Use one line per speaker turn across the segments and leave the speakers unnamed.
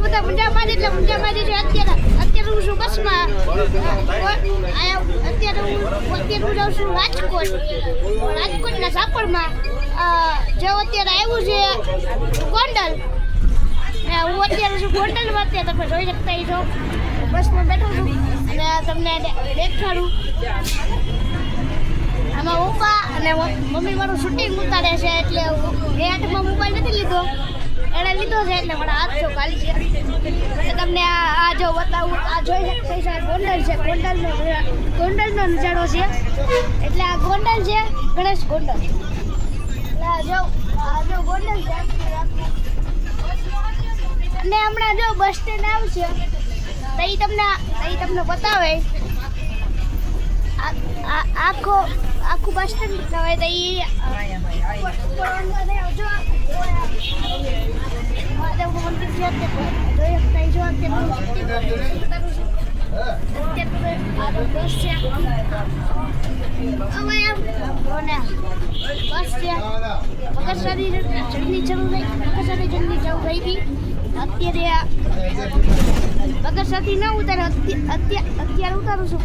બધા મજામાં જ એટલે મજામાં જ છે. અત્યારે હું છું બસમાં. અત્યારે હું જાઉં છું રાજકોટના સાપરમાં. જે અત્યારે આવ્યું છે ગોંડલ. હું અત્યારે છું ગોંડલમાં. અત્યારે તમે જોઈ શકતા છો બસમાં બેઠો છું અને તમને દેખાડું. આમાં પપ્પા અને મમ્મી મારું શૂટિંગ ઉતારે છે એટલે એ હાથમાં મોબાઈલ નથી લીધો, એણે લીધો છે એટલે મારા હાથ જો ખાલી છે. એટલે તમને આ જો બતાવું. આ જોઈ શકતા છો ગોંડલ છે. ગોંડલનો નજારો છે. એટલે આ ગોંડલ છે, ગણેશ ગોંડલ. એટલે આ જો ગોંડલ છે. અને હમણાં જો બસ સ્ટેન્ડ આવશે તો એ તમને બતાવે. આખું બસ સ્ટેન્ડ બતાવે તો જલ્દી જવું થઈ ગઈ. અત્યારે બગસરાથી ન ઉતારે, અત્યારે ઉતારું છું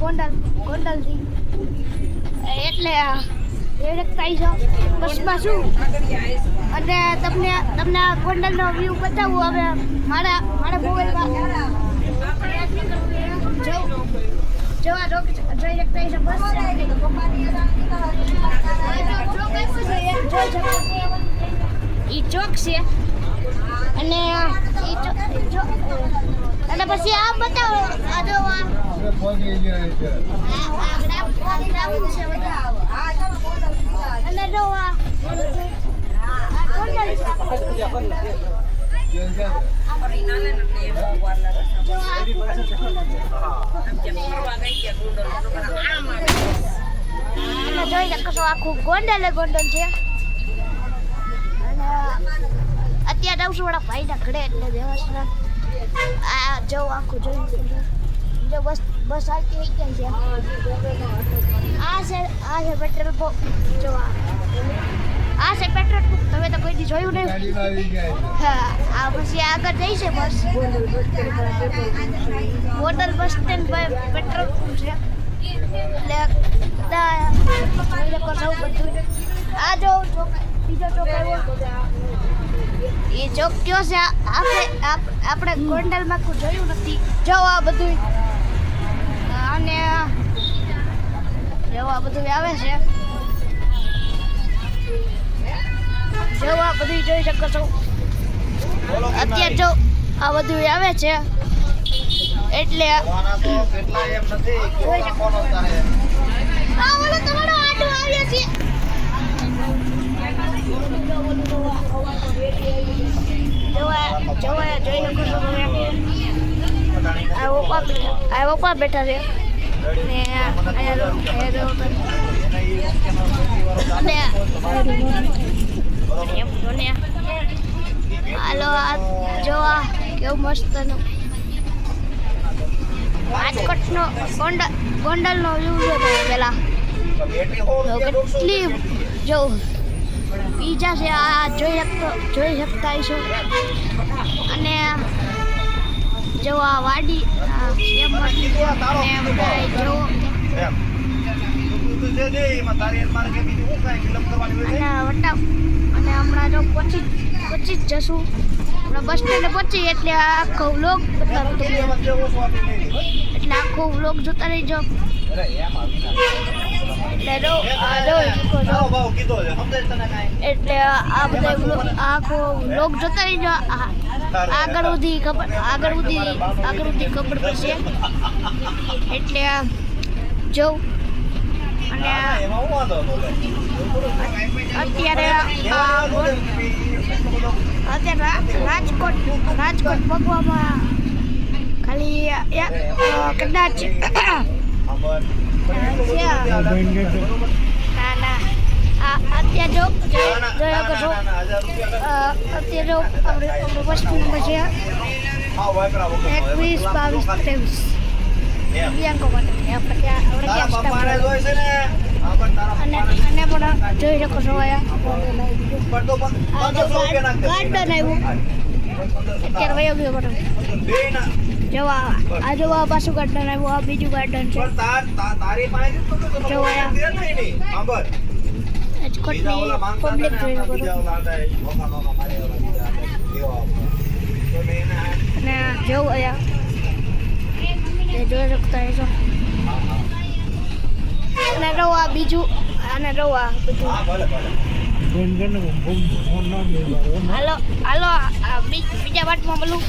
ગોંડલથી. એટલે થાય છે બસમાં છું અને તમને આ ગોંડલનો વ્યૂ બતાવું. હવે મારા મોબાઈલમાં જોવા જોઈ શકતા છે બસ. એ ચોક છે અને પછી આ બતાવો. આ જો અને જો જોઈ શકો છો આખું ગોંડલ છે. અને અત્યારે આવશું વાળા ભાઈના ઘરે એટલે દેવાસના. આ જો આખું જોઈ જો બસ આવતી થઈ ગઈ છે. આ છે પેટ્રોલ પંપ. જો આ છે પેટ્રોલ પંપ. તમે તો કોઈ દી જોયું નહીં. હા, આ પછી આગળ જઈ છે બસ. ગોંડલ બસ સ્ટેન્ડ પર પેટ્રોલ પંપ છે. એટલે બધા જોઈ શકો છો બધું. આ જો બીજો ચોક આવ્યો. એ ચોક કયો છે આપણે ગોંડલમાં કોઈ જોયું નથી. જો આ બધું અને જો આ બધું આવે છે. જો આ બધું જોઈ શકો છો. અત્યારે જો આ બધું આવે છે એટલે જોઈ શકો છો. આ ઓલો તમારો આટો આવ્યો છે. જોઈ શકો છો તમે. આ પપ્પા બેઠા છે ને હાલો આ જોવા કેવું મસ્ત રાજકોટનો ગોંડલનો વ્યૂ છે. પેલા કેટલી જો બીજા છે આ જોઈ શકતા છો. અને જો આ વાડી અને હમણાં જો પચી જ જશું. હમણાં બસ સ્ટેન્ડે પહોંચી એટલે આખો વ્લોગ બતાવું. એટલે આખો વ્લોગ જોતા રહીજો. એટલે આ બધા આખો વ્લોગ જોતા રહીજો. આગળ સુધી ખબર પડશે. એટલે જો અને અત્યારે રાજકોટ ભગવામાં ખાલી કદાચ ના અત્યારે જો જોયો છો. અત્યારે જો આપણે વસ્તુ નંબર છે 21, 22, 23 દિવ્યાંગો માટે આપણે ત્યાં અને પણ જોઈ શકો છો. ગાર્ડન આવ્યું અત્યારે વયો ગયો બરો જોવા આ જોવા પાછું ગાર્ડન આવ્યું આ બીજું ગાર્ડન છે જોવા રાજકોટની પબ્લિક જોઈ શકો છો અને જોવું અહીંયા જોઈ શકતા હશો અને રવા બીજું અને રવા બધું હાલો હાલો બીજા વાટમાં બોલું